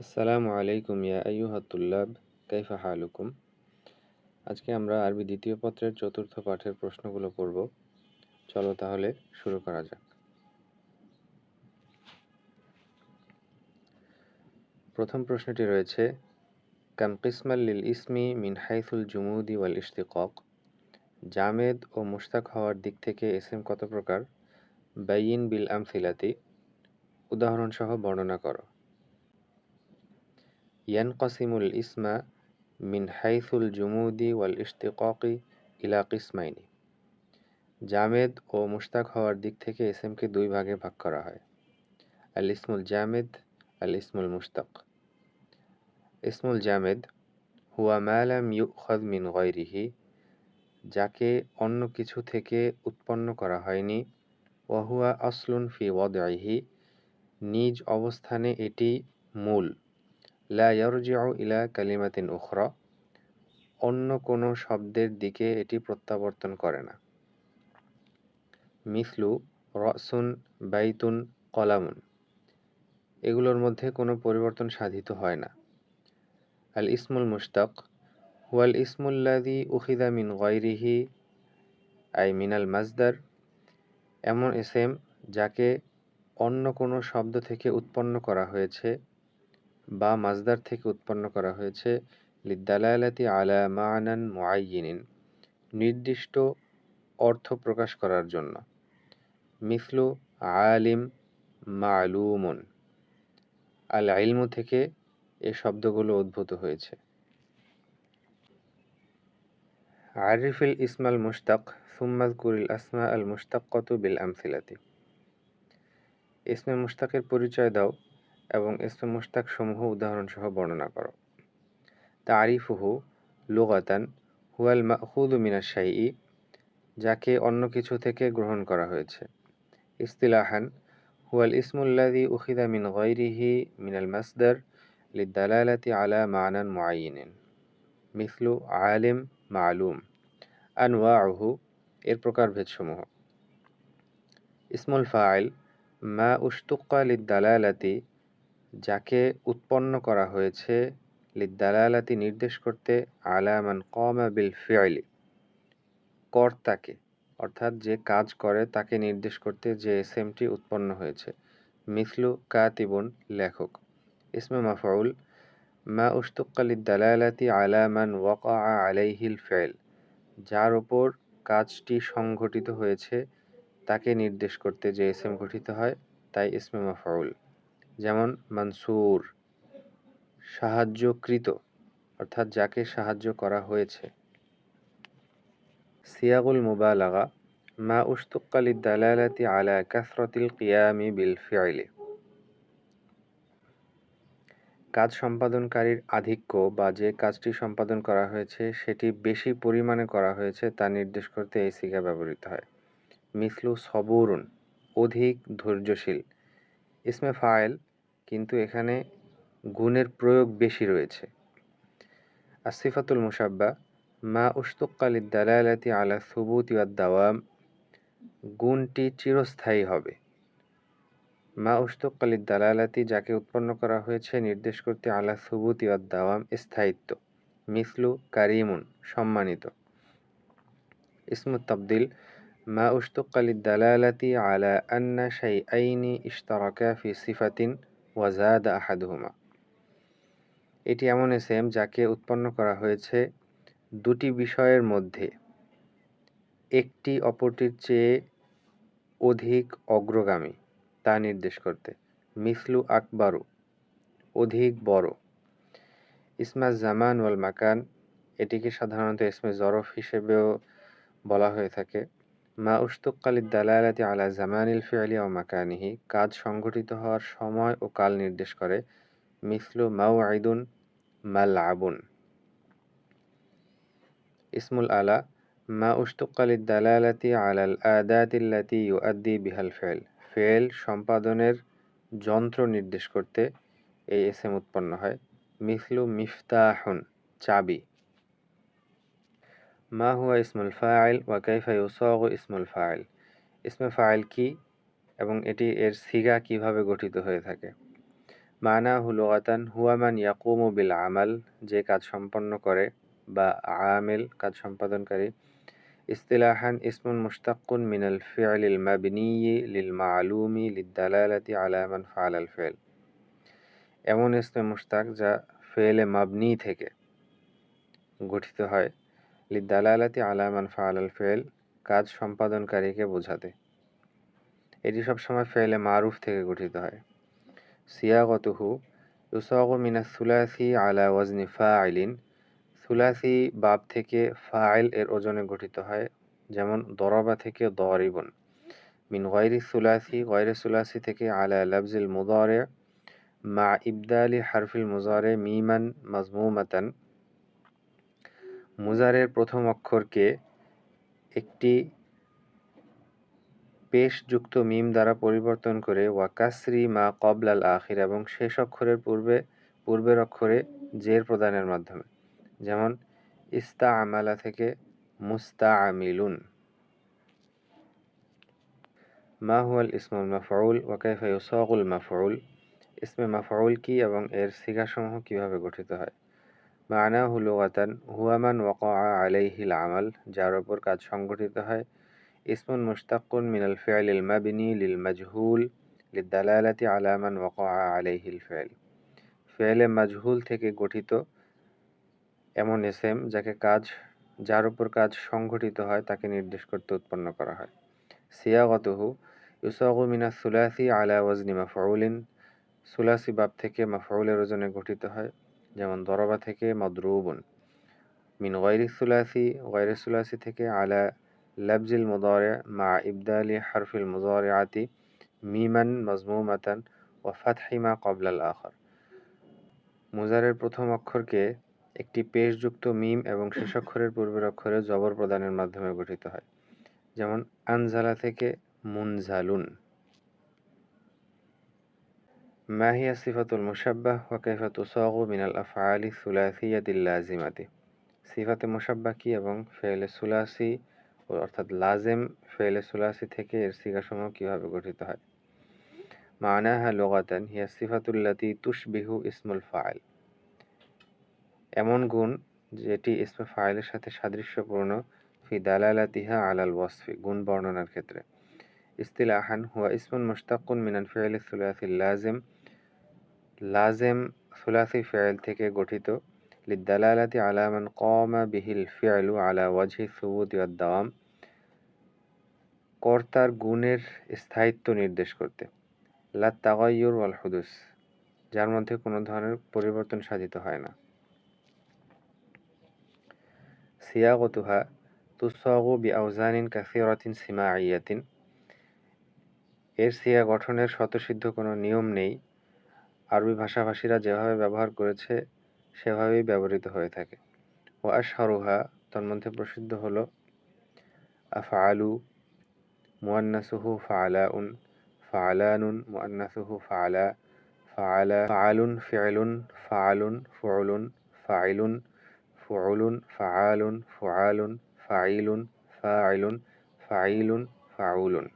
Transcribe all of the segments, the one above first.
আসসালামু আলাইকুম ইয়া আইয়ুহাত তুল্লাব, কাইফা হালুকুম। আজকে আমরা আরবি দ্বিতীয় পত্রের চতুর্থ পাঠের প্রশ্নগুলো পড়ব। চলো তাহলে শুরু করা যাক। প্রথম প্রশ্নটি রয়েছে, কাম কিসমান লিল ইসমি মিন হাইসুল জুমুদি ওয়াল ইশতিকাক। জামেদ ও মুশতাক হওয়ার দিক থেকে ইসম কত প্রকার? বাইয়িন বিল আমসিলাতি, উদাহরণ সহ বর্ণনা করো। ইয়ানকাসিমুল ইসমা মিন হাইসুল জুমুদি ওয়াল ইশতিকাকি ইলা কিসমাইনি। জামেদ ও মুশতাক হওয়ার দিক থেকে ইসমকে দুই ভাগে ভাগ করা হয়, আল ইসমুল জামেদ, আল ইসমুল মুশতাক। ইসমুল জামেদ হুয়া মা লাম ইউখায মিন গায়রিহি, যাকে অন্য কিছু থেকে উৎপন্ন করা হয়নি। ওয়া হুয়া আসলুন ফি ওয়াদইহি, নিজ অবস্থানে এটি মূল। লা ইয়ারজিউ ইলা কালিমাতিন উখরা, অন্য কোনো শব্দের দিকে এটি প্রত্যাবর্তন করে না। মিসলু রাসুন, বাইতুন, কলামুন, এগুলোর মধ্যে কোনো পরিবর্তন সাধিত হয় না। আল ইসমুল মুশতাক হুয়াল ইসমুল্লাযী উখিযা মিন গায়রিহি আই মিনাল মাজদার, এমন ইসম যাকে অন্য কোনো শব্দ থেকে উৎপন্ন করা হয়েছে বা মাজদার থেকে উৎপন্ন করা হয়েছে, লিদ্দালালাতি আলা মা'নান মুআয়্যিনিন, নির্দিষ্ট অর্থ প্রকাশ করার জন্য। মিসলু আলিম, মা'লুমুন, আল ইলমু থেকে এ শব্দগুলো উদ্ভূত হয়েছে। আরিফিল ইসমাল মুশতাক সুম্মা যকুরিল আসমা আল মুশতাক্কাতু বিল আমসিলাতি। ইসমে মুশতাকের পরিচয় দাও এবং ইসমে মুশতাক সমূহ উদাহরণ সহ বর্ণনা করো। তারিফুহু লুগাতান হুয়াল মাখুযু মিনাশ শাইই, যাকে অন্য কিছু থেকে গ্রহণ করা হয়েছে। ইসতিলাহান হুয়াল ইসমুল্লাযী উখিযা মিন গায়রিহি মিনাল মাসদার লিদ্দালালাতি আলা মা'নান মুআয়্যিনিন। মিসলু আলিম, মা'লুম। আনওয়াউহু, এর প্রকারভেদসমূহ। ইসমুল ফাইল মা উশতুক্কা লিদ্দালালাতি, যাকে উৎপন্ন করা হয়েছে, লিদ্দালালাতি নির্দেশ করতে, আলা মান কামা বিল ফি'লি, কর্তাকে অর্থাৎ যে কাজ করে তাকে নির্দেশ করতে যে ইসমটি উৎপন্ন হয়েছে। মিসলু কাতিবুন, লেখক। ইসমে মাফউল মা উশতুক্কা লিদ্দালালাতি আলা মান ওয়াকা আলাইহিল ফি'ল, যার উপর কাজটি সংঘটিত হয়েছে তাকে নির্দেশ করতে যে ইসম গঠিত হয় তাই ইসমে মাফউল। যেমন মানসুর, সাহায্যকৃত অর্থাৎ যাকে সাহায্য করা হয়েছে। সিয়াগুল মুবালাগা মা উশতুক্কা লিদ্দালালাতি আলা কাসরাতিল কিয়ামি বিল ফি'লি, কাজ সম্পাদনকারীর আধিক্য বা যে কাজটি সম্পাদন করা হয়েছে সেটি বেশি পরিমাণে করা হয়েছে তা নির্দেশ করতে এই সিগা ব্যবহৃত হয়। মিসলু সবুরুন, অধিক ধৈর্যশীল। ইসমে ফাইল কিন্তু এখানে গুণের প্রয়োগ বেশি রয়েছে। আসিফাতুল মুশাব্বা মা উশতুক্কা লিদ্দালালাতি আলা সুবুতি ওয়াদ দাওয়াম, গুণটি চিরস্থায়ী হবে। মা উশতুক্কা লিদ্দালালাতি, যাকে উৎপন্ন করা হয়েছে নির্দেশ করতে, আলা সুবুতি ওয়াদ দাওয়াম, স্থায়িত্ব। মিসলু কারিমুন, সম্মানিত। ইসমুত তাবদিল মা উশতুক্কা লিদ্দালালাতি আলা আন্না শাইআইনি ইশতারাকা ফি সিফাতিন ওয়া যাদা আহাদুহুমা, এটি এমন ইসম যাকে উৎপন্ন করা হয়েছে দুটি বিষয়ের মধ্যে একটি অপরটির চেয়ে অধিক অগ্রগামী তা নির্দেশ করতে। মিসলু আকবারু, অধিক বড়। ইসমা জামান ওয়াল মাকান, এটিকে সাধারণত ইসমে জরফ হিসেবেও বলা হয়ে থাকে। মা উশতুক্কা লিদ্দালালাতি আলা জামানিল ফি'লি ওয়া মাকানিহি, কাজ সংঘটিত হওয়ার সময় ও কাল নির্দেশ করে। মিসলু মাউইদুন, মালআবুন। ইসমুল আলা মা উশতুক্কা লিদ্দালালাতি আলাল আদাতিল্লাতি ইউআদ্দি বিহাল ফি'ল, ফি'ল সম্পাদনের যন্ত্র নির্দেশ করতে এই ইসম উৎপন্ন হয়। মিসলু মিফতাহুন, চাবি। মা হুয়া ইসমুল ফাইল ওয়া কাইফা ইউসাগু ইসমুল ফাইল, ইসমে ফাইল কি এবং এটি এর সিগা কিভাবে গঠিত হয়ে থাকে। মানাহু লুগাতান হুয়া মান ইয়াকুমু বিল আমাল, যে কাজ সম্পন্ন করে, বা আমিল কাজ সম্পাদনকারী। ইসতিলাহান ইসমুন মুশতাক্কুন মিনাল ফি'লিল মাবনিয়্যি লিল মা'লুমি লিদ-দালালাতি আলা মান ফাআলাল ফি'ল, এমন ইসমে মুশতাক যা ফেলে মাবনি থেকে গঠিত হয়, লিদ-দালালাতি আলা মান ফাআলাল ফি'ল, কাজ সম্পাদনকারীকে বোঝাতে। এটি সবসময় ফেলে মারুফ থেকে গঠিত হয়। সিয়াগতুহু ইউসাগু মিনাস সুলাসি আলা ওয়াজনি ফাইলিন, সুলাসি বাব থেকে ফাইল এর ওজনে গঠিত হয়, যেমন দরাবা থেকে দরিবুন। মিন গায়রি সুলাসি, গায়রে সুলাসি থেকে আলা লাফজিল মুদারি মা ইবদালি হারফিল মুজারে মিমান মাজমুমাতান, মুজারের প্রথম অক্ষরকে একটি পেশযুক্ত মিম দ্বারা পরিবর্তন করে, ওয়া কাসরি মা ক্বাবলাল আখির, এবং শেষ অক্ষরের পূর্বের অক্ষরে জের প্রদানের মাধ্যমে, যেমন ইস্তাআমালা থেকে মুস্তাআমিলুন। মা হুয়াল ইসমুল মাফউল ওয়া কাইফা ইউসাগুল মাফউল, ইসমে মাফউল কি এবং এর সিগাসমূহ কিভাবে গঠিত হয়। মানাহু লুগাতান হুয়া মান ওয়াকাআ আলাইহিল আমাল, যার উপর কাজ সংগঠিত হয়। ইসমুন মুশতাক্কুন মিনাল ফি'লিল মাবনি লিল মাজহুল লিদ-দালালাতি আলা মান ওয়াকাআ আলাইহিল ফি'ল, ফি'লে মাজহুল থেকে গঠিত এমন ইসম যার উপর কাজ সংঘটিত হয় তাকে নির্দেশ করতে উৎপন্ন করা হয়। সিয়াগতুহু ইউসাগু মিনাস সুলাসি আলা ওয়াজনি মাফউলিন, সুলাসি বাব থেকে মাফউলের ওজনে গঠিত হয়, যেমন দরবা থেকে মাদরুবুন। মিন গায়রি সুলাসি, গায়রে সুলাসি থেকে আলা লাফজিল মুদারি মা ইবদালি হারফিল মুজারিআতি মিমান মাজমুমাতান ওয়া ফাতহি মা ক্বাবলাল আখির, মুজারের প্রথম অক্ষরকে একটি পেশযুক্ত মিম এবং শেষ অক্ষরের পূর্বের অক্ষরে জবর প্রদানের মাধ্যমে গঠিত হয়, যেমন আনজালা থেকে মুনজালুন। মা হিয়া সিফাতুল মুশাব্বাহ ওয়া কাইফা তুসাগু মিনাল আফআলি সুলাসিয়াতিল লাজিমাতি, সিফাতে মুশাব্বাহ কি এবং ফেলে সুলাসি অর্থাৎ লাজেম ফেলে সুলাসি থেকে এর সিগাসমূহ কিভাবে গঠিত হয়। মানাহা লুগাতান হিয়া সিফাতুল্লাতি তুশবিহু ইসমুল ফাইল, এমন গুণ যেটি ইসমে ফাইলের সাথে সাদৃশ্যপূর্ণ, ফি দালালাতিহা আলাল ওয়াসফি, গুণ বর্ণনার ক্ষেত্রে। ইস্তিলাহান হুয়া ইসমুন মুশতাক্কুন মিনাল ফি'লিস সুলাসিল লাজিম, লাজেম সুলাসি ফি'ল থেকে গঠিত, লিদ-দালালাতি আলা মান কামা বিহিল ফি'লু আলা ওয়াজহি সুবুতি ওয়াদ দাওয়াম, কর্তার গুণের স্থায়িত্ব নির্দেশ করতে। লা তাগায়্যুর ওয়াল হুদুস, যার মধ্যে কোনো ধরনের পরিবর্তন সাধিত হয় না। সিয়াগতুহা তুসাগু বিআওজানিন কাসীরাতিন সিমাইয়াতিন, এর সিয়া গঠনের স্বতঃসিদ্ধ কোনো নিয়ম নেই, আরবি ভাষাভাষীরা যেভাবে ব্যবহার করেছে সেভাবেই ব্যবহৃত হয়ে থাকে। ওয়া আশহারুহা, তন্মধ্যে প্রসিদ্ধ হলো আফআলু মুআন্নাসুহু ফাআলাউন, ফাআলানুন মুআন্নাসুহু ফাআলা, ফাআলুন ফি'লুন, ফাআলুন ফু'লুন, ফাইলুন ফুউলুন, ফাআলুন ফুআলুন, ফাঈলুন ফাঈলুন, ফাঈলুন ফাউলুন।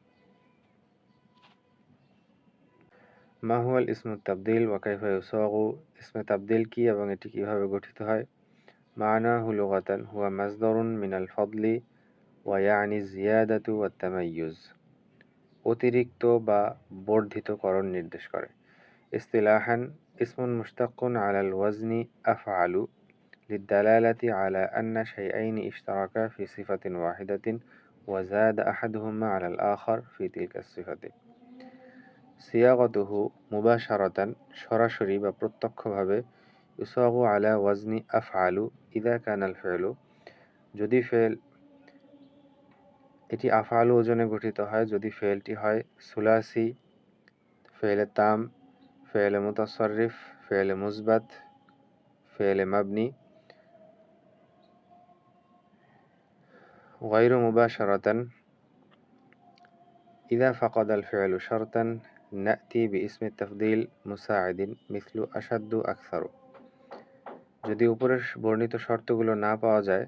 মা হুয়াল ইসমুত তাবদীল ওয়া কাইফা ইউসাগু, ইসমে তাবদীল কি এবং এটি কিভাবে গঠিত হয়। মানাহু লুগাতান হুয়া মাসদারুন মিনাল ফাদলি ওয়া ইয়ানি জিয়াদাতু ওয়াত তামাইয়ুজ, অতিরিক্ত বা বর্ধিতকরণ নির্দেশ করে। ইসতিলাহান ইসমুন মুশতাক্কুন আলাল ওয়াজনি আফআলু লিদ-দালালাতি আলা আন্না শাইআইনি ইশতারাকা ফি সিফাতিন ওয়াহিদাতিন ওয়া যাদা আহাদুহুমা আলাল আখার ফি তিলকা সিফাতি। সিয়াগতুহু মুবাশারাতান, সরাসরি বা প্রত্যক্ষভাবে, ইউসাগু আলা ওয়াজনি আফআলু ইযা কানাল ফি'লু, যদি এটি আফআলু ওজনে গঠিত হয় যদি ফেলটি হয় সুলাসি, ফেলে তাম, ফেলে মুতাসাররিফ, ফেলে মুসবাত, ফেলে মাবনি। গায়রু মুবাশারাতান ইযা ফাকাদাল ফি'লু শারতান না'তি বিইসমি তাফদীল মুসাআদিন মিসলু আশাদ্দু আকসারু, যদি উপরের বর্ণিত শর্তগুলো না পাওয়া যায়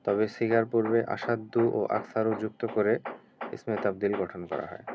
তবে সিগার পূর্বে আশাদ্দু ও আকসারু যুক্ত করে ইসমে তাবদীল গঠন করা হয়।